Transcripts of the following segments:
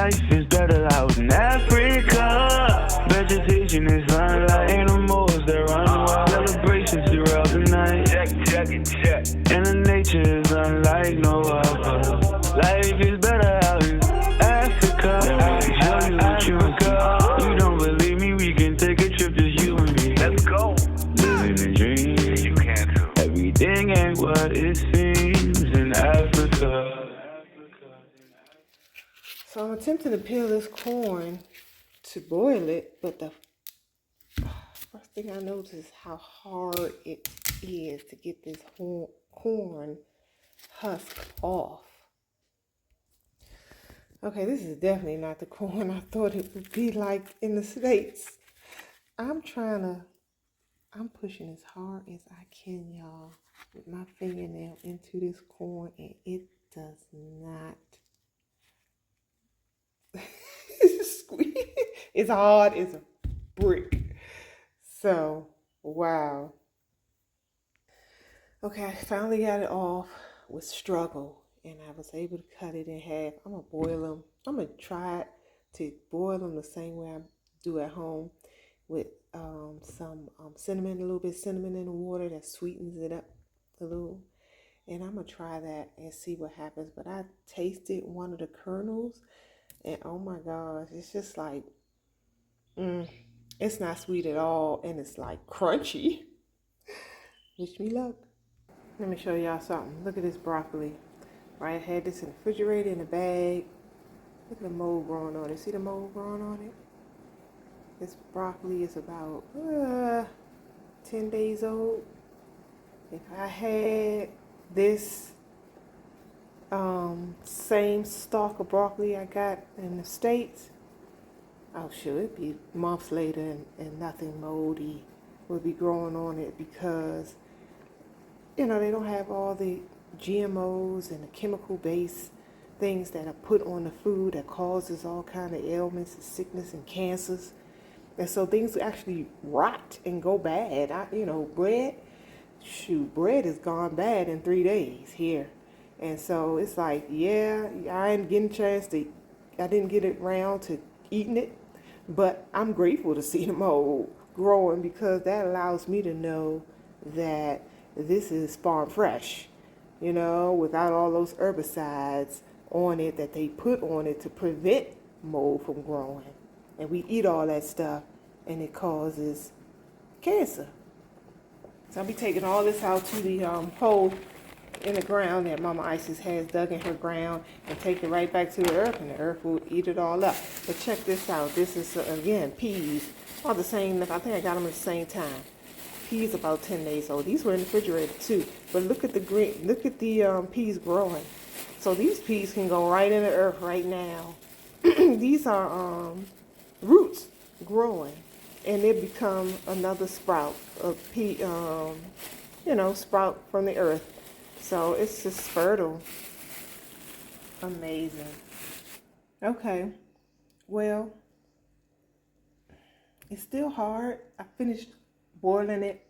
Life is better out in Africa. Vegetation is fine like animals that run wild. Celebrations throughout the night. Check. And the nature is unlike no other. Life is better out in Africa. Let me show you what you got. You don't believe me? We can take a trip, just you and me. Let's go. Living a dream. You can too. Everything ain't what it seems in Africa. So I'm attempting to peel this corn to boil it, but the first thing I notice is how hard it is to get this corn husk off. Okay, this is definitely not the corn I thought it would be like in the States. I'm pushing as hard as I can, y'all, with my fingernail into this corn, and it does not squeeze. It's hard as a brick. So, wow. Okay, I finally got it off with struggle, and I was able to cut it in half. I'm gonna boil them. I'm gonna try to boil them the same way I do at home, with some cinnamon, a little bit of cinnamon in the water that sweetens it up a little. And I'm gonna try that and see what happens. But I tasted one of the kernels, and oh my gosh, it's just like, it's not sweet at all, and it's like crunchy. Wish me luck. Let me show y'all something. Look at this broccoli. Right, I had this in the refrigerator in a bag. Look at the mold growing on it. See the mold growing on it? This broccoli is about 10 days old. If I had this same stalk of broccoli I got in the States, oh sure, it'd be months later and nothing moldy would be growing on it, because they don't have all the GMOs and the chemical-based things that are put on the food that causes all kind of ailments and sickness and cancers. And so things actually rot and go bad. Bread is gone bad in 3 days here. And so it's like, yeah, I didn't get it around to eating it, but I'm grateful to see the mold growing, because that allows me to know that this is farm fresh, without all those herbicides on it that they put on it to prevent mold from growing. And we eat all that stuff, and it causes cancer. So I'll be taking all this out to the hole in the ground that Mama Isis has dug in her ground, and take it right back to the earth, and the earth will eat it all up. But check this out. This is, again, peas. All the same. I think I got them at the same time. Peas about 10 days old. These were in the refrigerator too. But look at the green. Look at the peas growing. So these peas can go right in the earth right now. These are roots growing, and they become another sprout of pea. Sprout from the earth. So it's just fertile. Amazing. Okay. Well, it's still hard. I finished boiling it.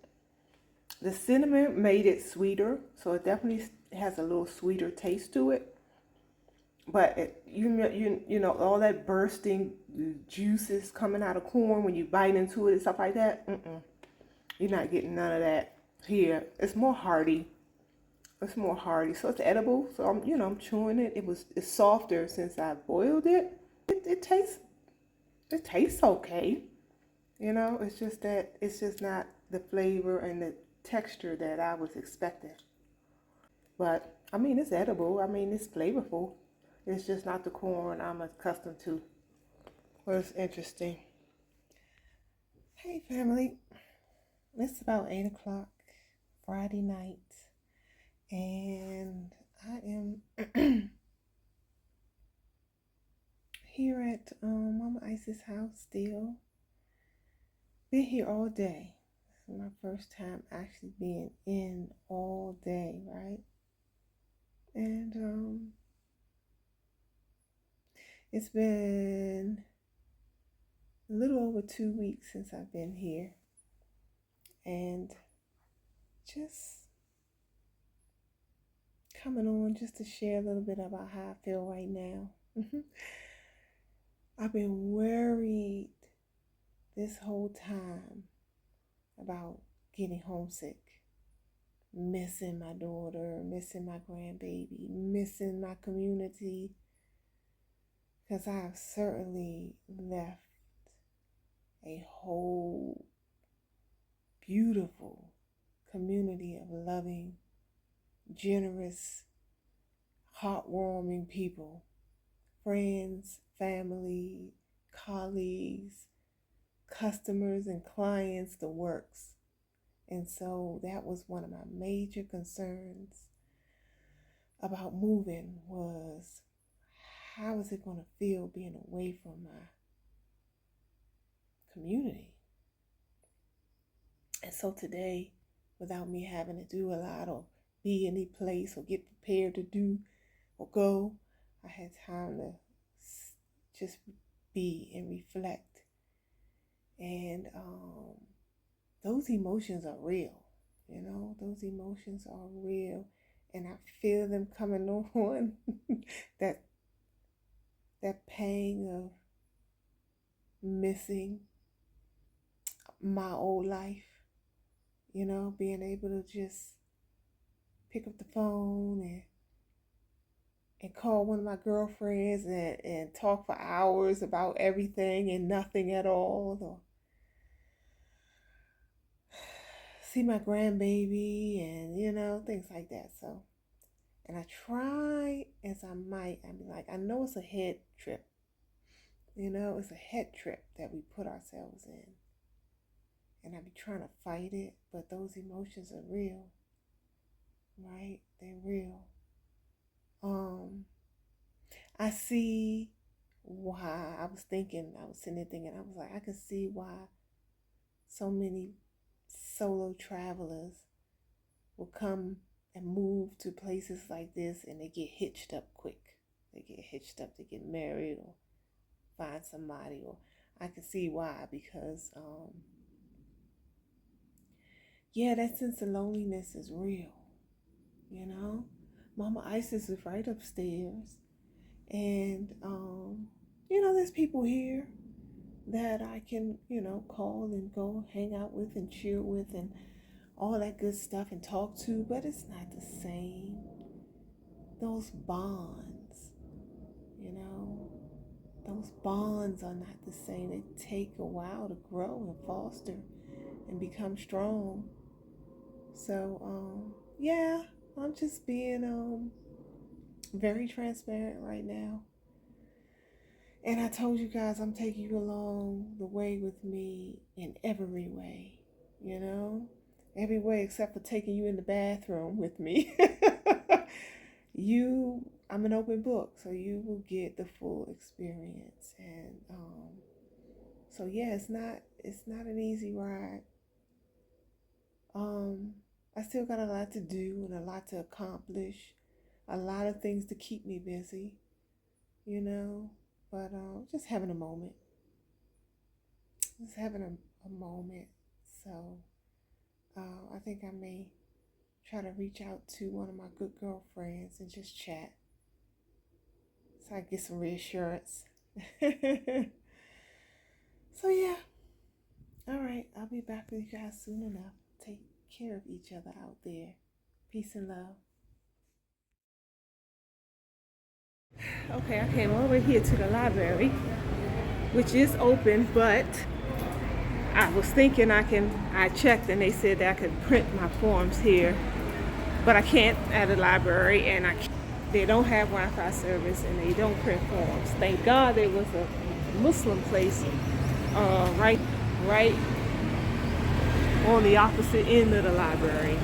The cinnamon made it sweeter, so it definitely has a little sweeter taste to it. But all that bursting juices coming out of corn when you bite into it and stuff like that, you're not getting none of that here. It's more hearty. So it's edible. So I'm chewing it. It's softer since I boiled it. It tastes okay. It's just not the flavor and the texture that I was expecting. But it's edible. It's flavorful. It's just not the corn I'm accustomed to. Well, it's interesting. Hey family, it's about 8 o'clock Friday night, and I am here at Mama Isis house still. Been here all day. This is my first time actually being in all day, right? And it's been a little over 2 weeks since I've been here, and just coming on just to share a little bit about how I feel right now. I've been worried this whole time about getting homesick, missing my daughter, missing my grandbaby, missing my community, because I have certainly left a whole beautiful community of loving, generous, heartwarming people, friends, family, colleagues, customers and clients, the works. And so that was one of my major concerns about moving, was how is it going to feel being away from my community? And so today, without me having to do a lot or be any place or get prepared to do or go, I had time to just be and reflect. And those emotions are real, those emotions are real. And I feel them coming on, that pang of missing my old life, being able to just pick up the phone and call one of my girlfriends and talk for hours about everything and nothing at all, or see my grandbaby and, things like that. So, and I try as I might, I know it's a head trip, it's a head trip that we put ourselves in. And I be trying to fight it, but those emotions are real, right? They're real. I see why. I was sitting there thinking, I was like, I could see why so many solo travelers will come and move to places like this and they get hitched up quick. They get hitched up to get married or find somebody, or I can see why, because that sense of loneliness is real, Mama Isis is right upstairs, and there's people here that I can, call and go hang out with and chill with and all that good stuff and talk to, but it's not the same. Those bonds, those bonds are not the same. They take a while to grow and foster and become strong. So, I'm just being very transparent right now. And I told you guys I'm taking you along the way with me in every way, every way except for taking you in the bathroom with me. I'm an open book, so you will get the full experience. And so it's not an easy ride. I still got a lot to do and a lot to accomplish, a lot of things to keep me busy, but just having a moment. So I think I may try to reach out to one of my good girlfriends and just chat so I get some reassurance. So all right, I'll be back with you guys soon enough. Take care of each other out there. Peace and love. Okay, I came over here to the library, which is open, but I was thinking I checked and they said that I could print my forms here, but I can't at the library, and they don't have Wi-Fi service and they don't print forms. Thank God there was a Muslim place right on the opposite end of the library.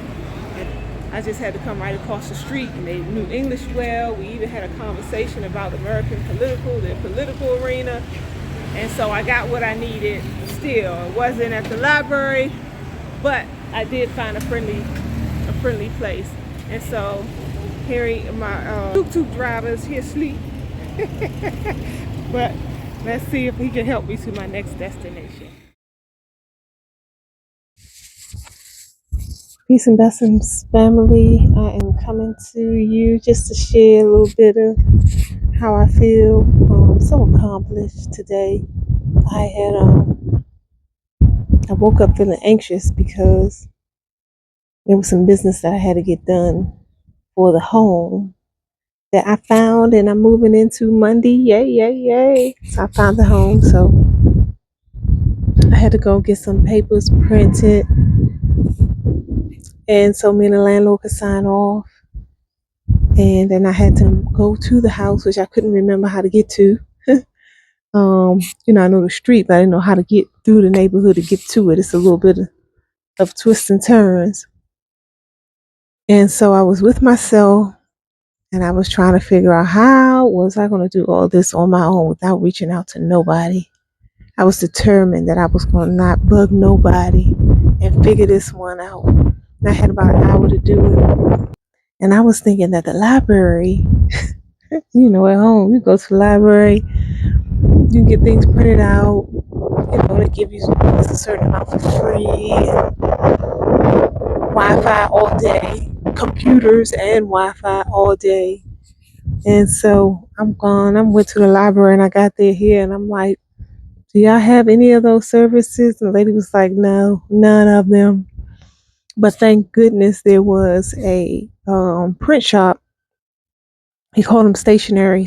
And I just had to come right across the street, and they knew English well. We even had a conversation about the political arena. And so I got what I needed still. It wasn't at the library, but I did find a friendly place. And so here my tuk-tuk driver is here asleep. But let's see if he can help me to my next destination. Peace and blessings, family. I am coming to you just to share a little bit of how I feel. So accomplished today. I had I woke up feeling anxious because there was some business that I had to get done for the home that I found, and I'm moving into Monday. Yay, yay, yay! So I found the home, so I had to go get some papers printed, and so me and the landlord could sign off. And then I had to go to the house, which I couldn't remember how to get to. I know the street, but I didn't know how to get through the neighborhood to get to it. It's a little bit of twists and turns. And so I was with myself and I was trying to figure out how was I going to do all this on my own without reaching out to nobody. I was determined that I was going to not bug nobody and figure this one out. And I had about an hour to do it. And I was thinking that the library, at home, you go to the library, you get things printed out, they give you a certain amount for free, and Wi-Fi all day, computers and Wi-Fi all day. And so I'm gone. I went to the library and I got there here and I'm like, do y'all have any of those services? And the lady was like, no, none of them. But thank goodness there was a print shop. He called them stationery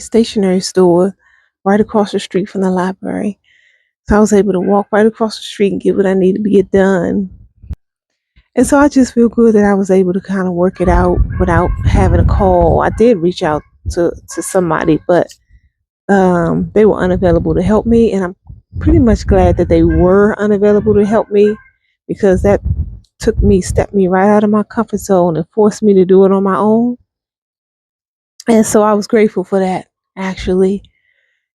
store right across the street from the library. So I was able to walk right across the street and get what I needed to get done. And so I just feel good that I was able to kind of work it out without having a call. I did reach out to somebody, but they were unavailable to help me. And I'm pretty much glad that they were unavailable to help me, because that stepped me right out of my comfort zone and forced me to do it on my own. And so I was grateful for that, actually.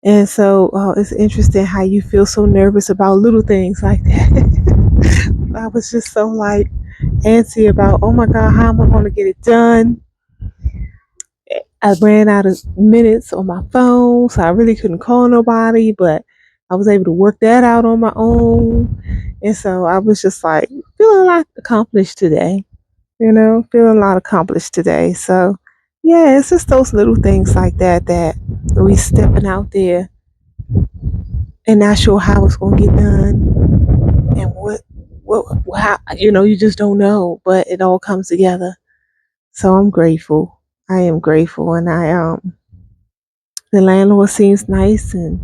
And so it's interesting how you feel so nervous about little things like that. I was just so like antsy about, oh my God, how am I going to get it done? I ran out of minutes on my phone, so I really couldn't call nobody, but I was able to work that out on my own. And so I was just like feeling a lot accomplished today, feeling a lot accomplished today. So yeah, it's just those little things like that that we stepping out there and not sure how it's going to get done and how, you just don't know, but it all comes together. So I'm grateful. I am grateful. And the landlord seems nice and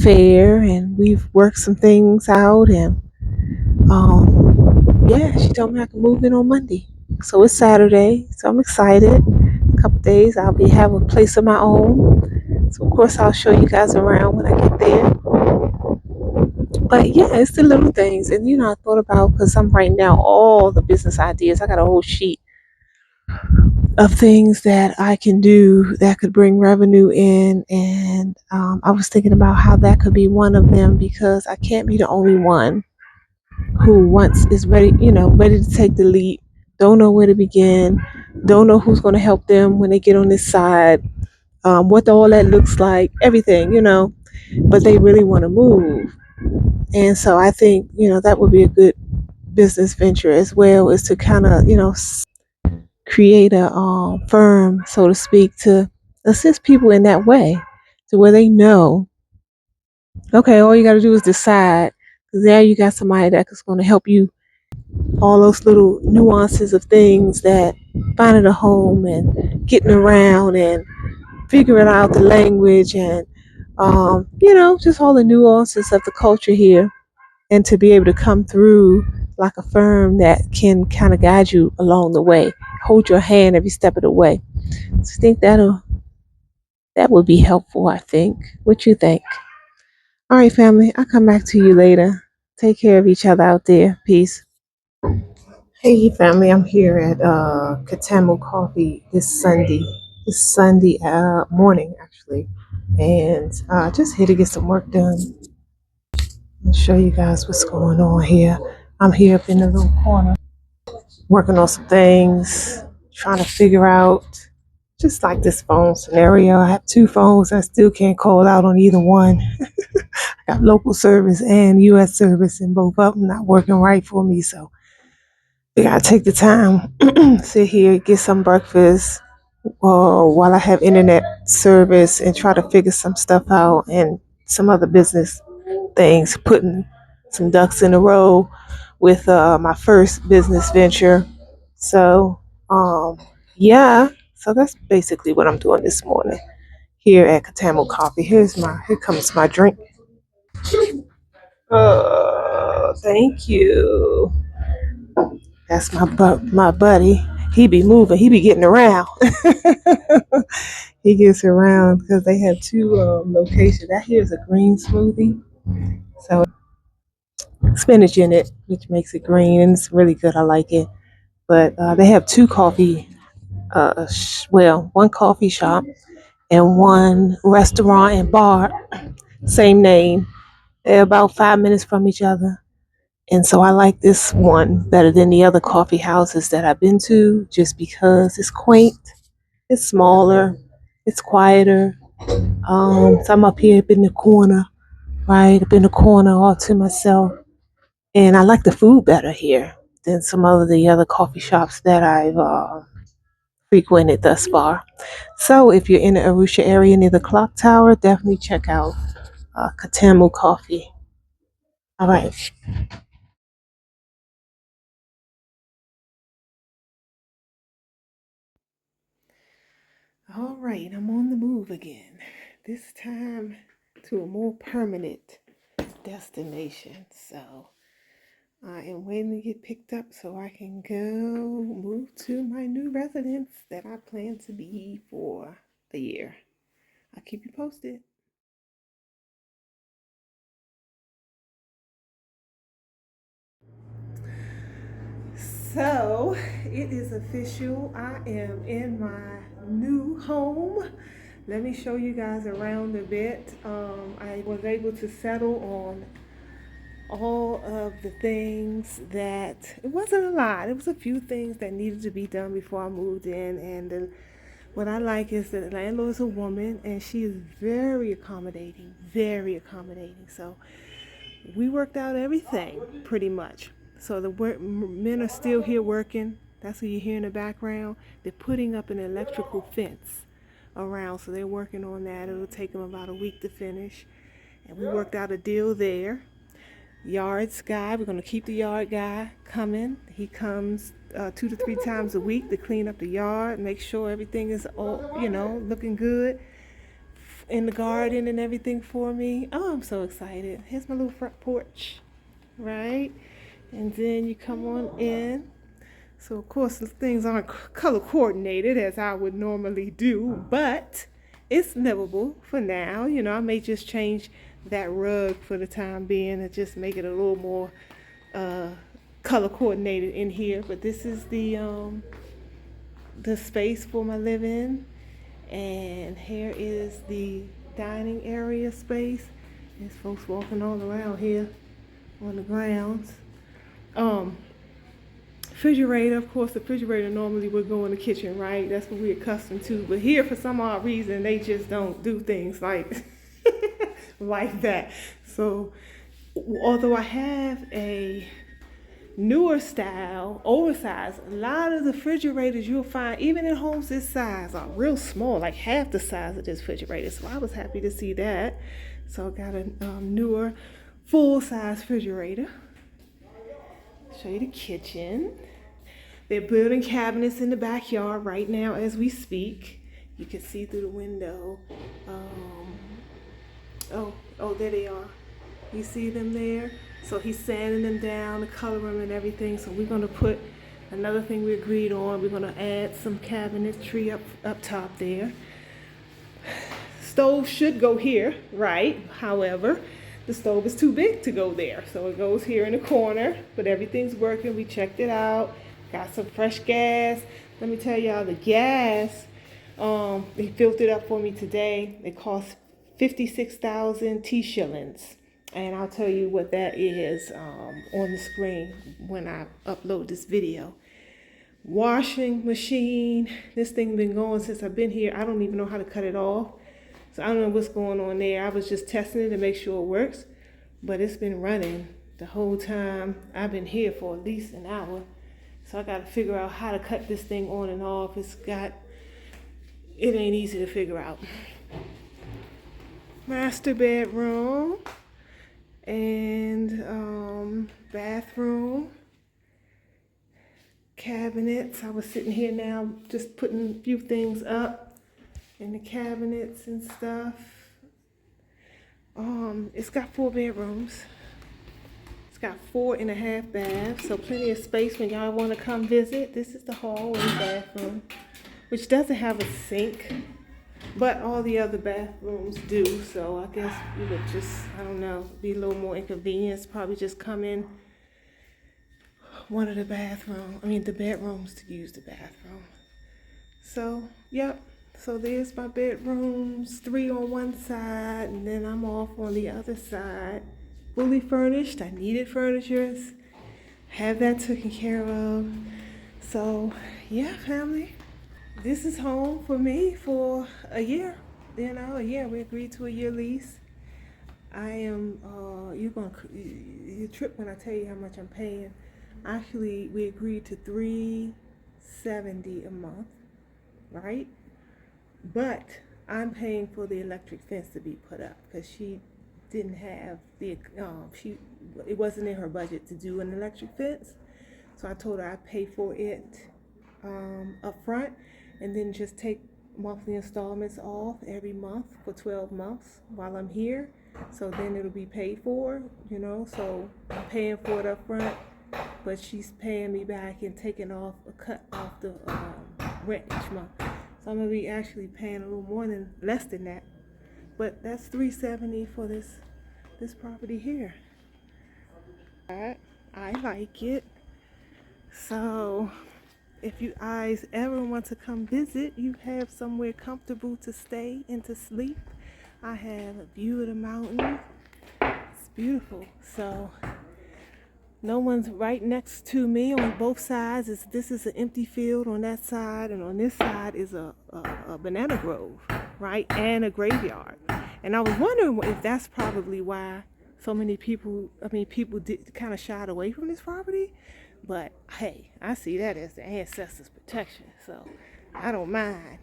fair, and we've worked some things out. And yeah, she told me I can move in on Monday. So it's Saturday. So I'm excited. A couple days I'll have a place of my own. So of course I'll show you guys around when I get there. But yeah, it's the little things. And I thought about, because I'm writing down all the business ideas. I got a whole sheet of things that I can do that could bring revenue in. And I was thinking about how that could be one of them, because I can't be the only one who is ready, ready to take the leap, don't know where to begin, don't know who's going to help them when they get on this side, what all that looks like, everything, but they really want to move. And so I think, that would be a good business venture as well, is to kind of, create a firm, so to speak, to assist people in that way, to where they know, okay, all you got to do is decide, because there you got somebody that's going to help you all those little nuances of things, that finding a home and getting around and figuring out the language and just all the nuances of the culture here, and to be able to come through like a firm that can kind of guide you along the way, hold your hand every step of the way. So I think that would be helpful, I think. What you think? All right, family, I'll come back to you later. Take care of each other out there. Peace. Hey, family, I'm here at Katamo Coffee this Sunday morning, actually, and just here to get some work done. I'll show you guys what's going on here. I'm here up in the little corner, working on some things, trying to figure out, just like this phone scenario. I have two phones. I still can't call out on either one. I got local service and U.S. service, and both of them not working right for me. So I gotta take the time, sit here, get some breakfast, while I have internet service and try to figure some stuff out and some other business things, putting some ducks in a row with my first business venture. So, um, yeah, so that's basically what I'm doing this morning here at Katamo Coffee. Here comes my drink. Thank you. That's my buddy. He be moving. He be getting around. He gets around because they have two locations. That here is a green smoothie, so spinach in it, which makes it green, and it's really good. I like it. But they have two coffee, one coffee shop and one restaurant and bar, same name. They're about 5 minutes from each other. And so I like this one better than the other coffee houses that I've been to just because it's quaint, it's smaller, it's quieter. So I'm up here up in the corner, right up in the corner all to myself. And I like the food better here than some of the other coffee shops that I've frequented thus far. So if you're in the Arusha area near the clock tower, definitely check out Katamu Coffee. All right. All right, I'm on the move again. This time to a more permanent destination. So I am waiting to get picked up so I can go move to my new residence that I plan to be for a year. I'll keep you posted. So it is official. I am in my new home. Let me show you guys around a bit. I was able to settle on all of the things that it wasn't a lot. It was a few things that needed to be done before I moved in. And what I like is that the landlord is a woman and she is very accommodating, very accommodating. So we worked out everything pretty much. So the men are still here working. That's what you hear in the background. They're putting up an electrical fence around, so they're working on that. It'll take them about a week to finish. And we worked out a deal there. Yards guy, we're going to keep the yard guy coming. He comes 2 to 3 times a week to clean up the yard, make sure everything is all, looking good in the garden and everything for me. Oh, I'm so excited. Here's my little front porch, right? And then you come on in. So, of course, the things aren't color coordinated as I would normally do, but it's livable for now. I may just change that rug for the time being and just make it a little more color coordinated in here. But this is the space for my living, and here is the dining area space. There's folks walking all around here on the grounds. Refrigerator, of course, the refrigerator normally would go in the kitchen, right? That's what we're accustomed to. But here, for some odd reason, they just don't do things like like that. So, although I have a newer style, oversized, a lot of the refrigerators you'll find, even in homes this size, are real small, like half the size of this refrigerator. So I was happy to see that. So I got a newer, full-size refrigerator. Show you the kitchen. They're building cabinets in the backyard right now as we speak. You can see through the window. There they are. You see them there? So he's sanding them down, the color them and everything. So we're gonna put another thing we agreed on. We're gonna add some cabinetry up top there. Stove should go here, right? However, the stove is too big to go there. So it goes here in the corner, but everything's working. We checked it out. Got some fresh gas. Let me tell y'all, the gas, they filled it up for me today. It cost 56,000 T shillings. And I'll tell you what that is on the screen when I upload this video. Washing machine. This thing been going since I've been here. I don't even know how to cut it off. So I don't know what's going on there. I was just testing it to make sure it works. But it's been running the whole time I've been here for at least an hour. So I got to figure out how to cut this thing on and off. It's got it ain't easy to figure out. Master bedroom and bathroom, cabinets. I was sitting here now just putting a few things up in the cabinets and stuff. It's got 4 bedrooms. It's got 4.5 baths, so plenty of space when y'all want to come visit. This is the hallway bathroom, which doesn't have a sink, but all the other bathrooms do. So I guess you would just, I don't know, be a little more inconvenience. Probably just come in one of the the bedrooms to use the bathroom. So, yep. So there's my bedrooms, 3 on one side, and then I'm off on the other side. Fully furnished. I needed furnitures. Have that taken care of. So, yeah, family. This is home for me for a year. A year. We agreed to a year lease. I am, you trip when I tell you how much I'm paying. Actually, we agreed to $370 a month, right? But I'm paying for the electric fence to be put up because she didn't have it wasn't in her budget to do an electric fence. So I told her I'd pay for it up front and then just take monthly installments off every month for 12 months while I'm here. So then it'll be paid for, so I'm paying for it up front, but she's paying me back and taking off a cut off the rent each month. So I'm gonna be actually paying a little more than less than that. But that's $370 for this property here. I like it. So if you guys ever want to come visit, you have somewhere comfortable to stay and to sleep. I have a view of the mountain. It's beautiful. So no one's right next to me on both sides. This is an empty field on that side, and on this side is a banana grove, right? And a graveyard. And I was wondering if that's probably why so many people did kind of shied away from this property. But hey, I see that as the ancestors' protection, so I don't mind.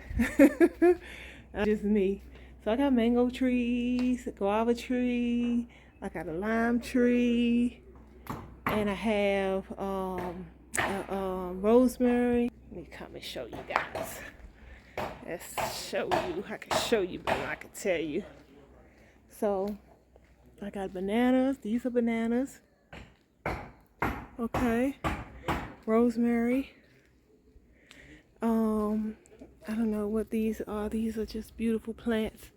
Just me. So I got mango trees, a guava tree, I got a lime tree, and I have rosemary. Let me come and show you guys. Let's show you. I can show you better than I can tell you. So I got bananas. These are bananas. Okay. Rosemary. I don't know what these are. These are just beautiful plants.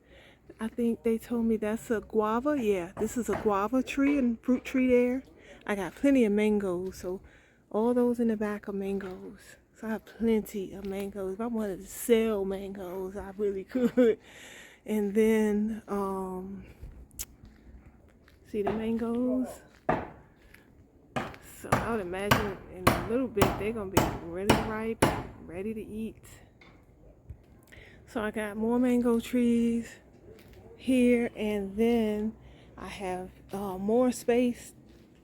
I think they told me that's a guava. Yeah, this is a guava tree and fruit tree there. I got plenty of mangoes, so all those in the back are mangoes. So I have plenty of mangoes. If I wanted to sell mangoes, I really could. And then, see the mangoes? So I would imagine in a little bit they're going to be really ripe, ready to eat. So I got more mango trees here, and then I have more space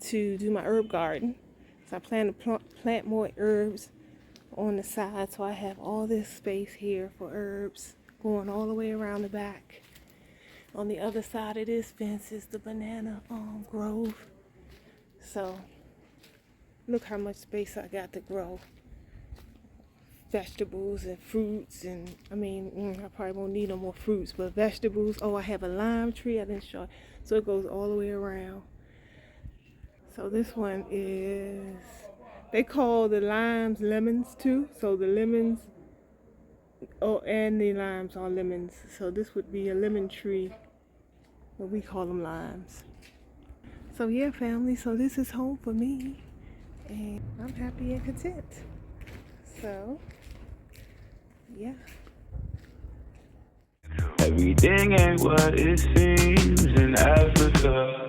to do my herb garden. So I plan to plant more herbs on the side, so I have all this space here for herbs going all the way around the back. On the other side of this fence is the banana grove. So look how much space I got to grow vegetables and fruits, and I probably won't need no more fruits, but vegetables. Oh, I have a lime tree I didn't show, so it goes all the way around. So this one is, they call the limes lemons too. So the lemons, and the limes are lemons. So this would be a lemon tree, but we call them limes. So yeah, family, so this is home for me, and I'm happy and content. So, yeah. Everything ain't what it seems in Africa.